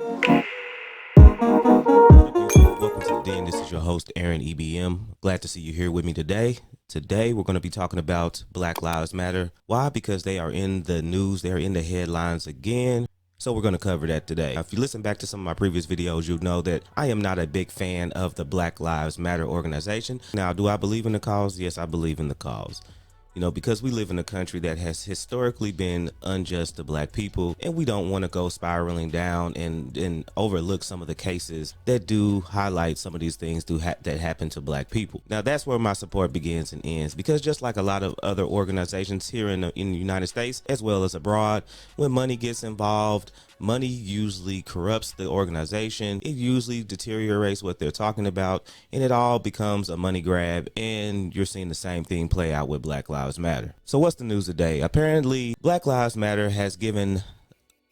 Welcome to the Den. This is your host, Aaron EBM. Glad to see you here with me today. Today, we're going to be talking about Black Lives Matter. Why? Because they are in the news. They're in the headlines again. So we're going to cover that today. If you listen back to some of my previous videos, you'll know that I am not a big fan of the Black Lives Matter organization. Now, do I believe in the cause? Yes, I believe in the cause. You know, because we live in a country that has historically been unjust to black people, and we don't want to go spiraling down and overlook some of the cases that do highlight some of these things that happen to black people. Now, that's where my support begins and ends, because just like a lot of other organizations here in the United States, as well as abroad, when money gets involved, money usually corrupts the organization. It usually deteriorates what they're talking about, and it all becomes a money grab, and you're seeing the same thing play out with Black Lives Matter. So what's the news today? Apparently, Black Lives Matter has given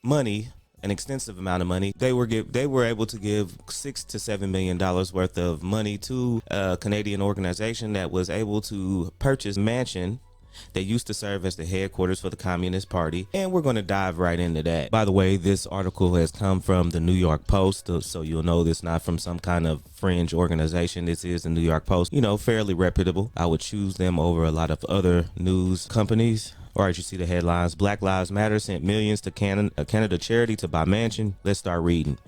money, an extensive amount of money. They were able to give $6 to $7 million worth of money to a Canadian organization that was able to purchase mansion. They used to serve as the headquarters for the Communist Party, and we're going to dive right into that. By the way, this article has come from the New York Post, so you'll know this not from some kind of fringe organization. This is the New York Post, fairly reputable. I would choose them over a lot of other news companies. All right, you see the headlines. Black Lives Matter sent millions to a Canada charity to buy mansion. Let's start reading.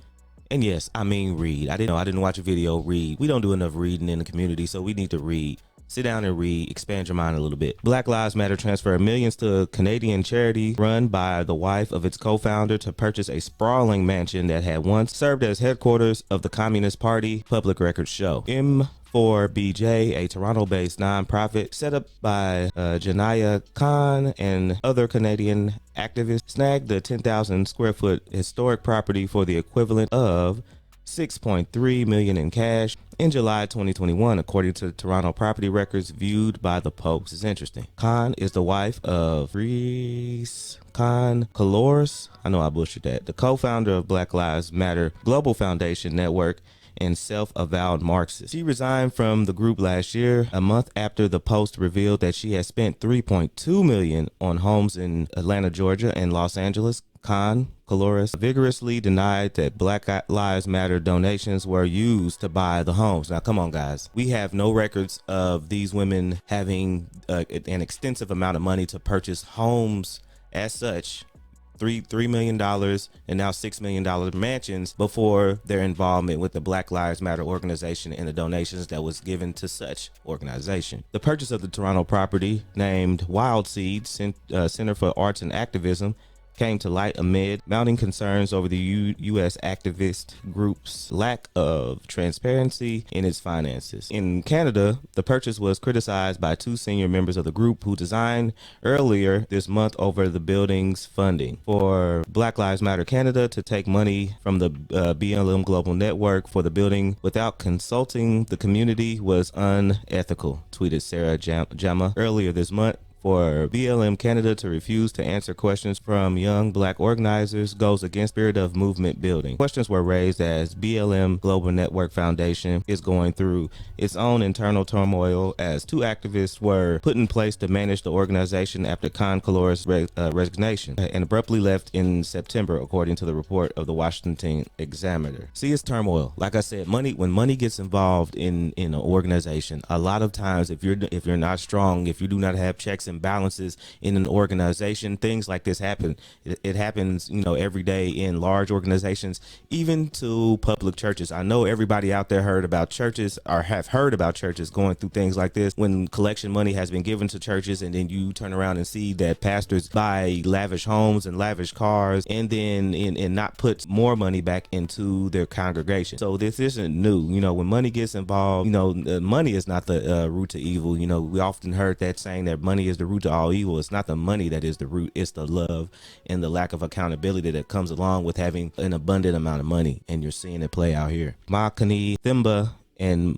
And yes, I mean read. I didn't watch a video. Read. We don't do enough reading in the community, so we need to read. Sit down and read, expand your mind a little bit. Black Lives Matter transferred millions to a Canadian charity run by the wife of its co-founder to purchase a sprawling mansion that had once served as headquarters of the Communist Party, public records show. M4BJ, a Toronto-based nonprofit set up by Janaya Khan and other Canadian activists, snagged the 10,000 square foot historic property for the equivalent of $6.3 million in cash in July 2021, according to Toronto property records viewed by the Post. It's interesting. Khan is the wife of Reese Khan Caloris. I know I butchered that. The co-founder of Black Lives Matter Global Foundation Network and self-avowed Marxist. She resigned from the group last year, a month after the Post revealed that she had spent $3.2 million on homes in Atlanta, Georgia, and Los Angeles. Khan Caloris vigorously denied that Black Lives Matter donations were used to buy the homes. Now, come on, guys. We have no records of these women having an extensive amount of money to purchase homes as such. $3 million and now $6 million mansions before their involvement with the Black Lives Matter organization and the donations that was given to such organization. The purchase of the Toronto property, named Wild Seed Center for Arts and Activism, came to light amid mounting concerns over the U.S. activist group's lack of transparency in its finances. In Canada, the purchase was criticized by two senior members of the group who resigned earlier this month over the building's funding. For Black Lives Matter Canada to take money from the BLM Global Network for the building without consulting the community was unethical, tweeted Sarah Jama earlier this month. For BLM Canada to refuse to answer questions from young black organizers goes against the spirit of movement building. Questions were raised as BLM Global Network Foundation is going through its own internal turmoil as two activists were put in place to manage the organization after Khan Caloris' resignation and abruptly left in September, according to the report of the Washington Examiner. See, it's turmoil. Like I said, when money gets involved in an organization, a lot of times if you're not strong, if you do not have checks and balances in an organization, things like this happen. It happens, every day in large organizations, even to public churches. I know everybody out there heard about churches or have heard about churches going through things like this when collection money has been given to churches, and then you turn around and see that pastors buy lavish homes and lavish cars and then and not put more money back into their congregation. So this isn't new. When money gets involved, money is not the root to evil. We often heard that saying that money is the root to all evil. It's not the money that is the root, it's the love and the lack of accountability that comes along with having an abundant amount of money, and you're seeing it play out here. Makani Thimba and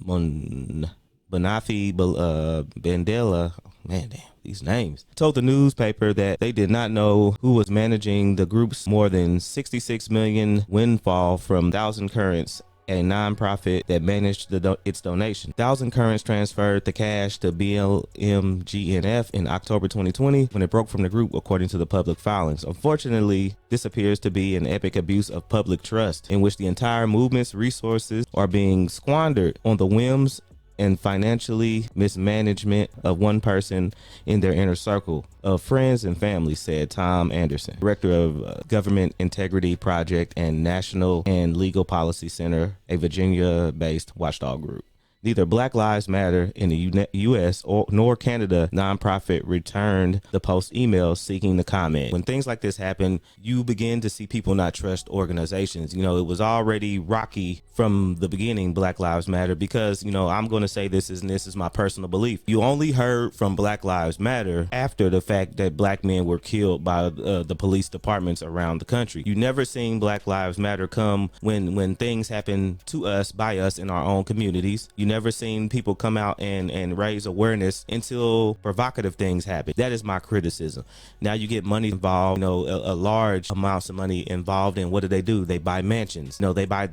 Banafi Bandela, man, damn, these names, told the newspaper that they did not know who was managing the group's more than $66 million windfall from 1,000 currents a nonprofit that managed its donation. 1,000 Currents transferred the cash to BLM in October 2020 when it broke from the group, according to the public filings. Unfortunately, this appears to be an epic abuse of public trust in which the entire movement's resources are being squandered on the whims and financially mismanagement of one person in their inner circle of friends and family, said Tom Anderson, director of Government Integrity Project and National and Legal Policy Center, a Virginia-based watchdog group. Neither Black Lives Matter in the U.S. nor Canada nonprofit returned the post email seeking the comment. When things like this happen, you begin to see people not trust organizations. You know, it was already rocky from the beginning, Black Lives Matter, because, you know, I'm going to say this is my personal belief. You only heard from Black Lives Matter after the fact that black men were killed by the police departments around the country. You never seen Black Lives Matter come when things happen to us, by us in our own communities. You never seen people come out and raise awareness until provocative things happen. That is my criticism. Now you get money involved, you know, a large amounts of money involved, and what do? They buy mansions. You know, they buy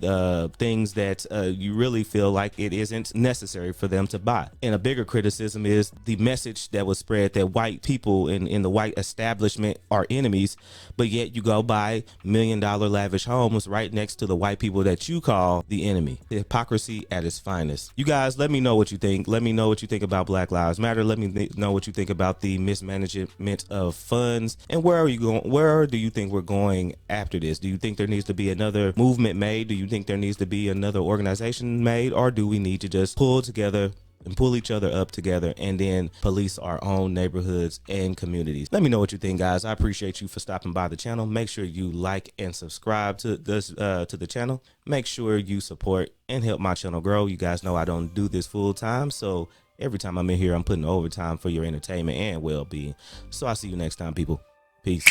things that you really feel like it isn't necessary for them to buy. And a bigger criticism is the message that was spread that white people in the white establishment are enemies, but yet you go buy $1 million lavish homes right next to the white people that you call the enemy. Hypocrisy at its finest. You guys, let me know what you think. Let me know what you think about Black Lives Matter. Let me know what you think about the mismanagement of funds. And where are you going? Where do you think we're going after this? Do you think there needs to be another movement made? Do you think there needs to be another organization made? Or do we need to just pull together and pull each other up together and then police our own neighborhoods and communities? Let me know what you think, guys. I appreciate you for stopping by the channel. Make sure you like and subscribe to this to the channel. Make sure you support and help my channel grow. You guys know I don't do this full time, so every time I'm in here, I'm putting overtime for your entertainment and well-being. So I'll see you next time, people. Peace.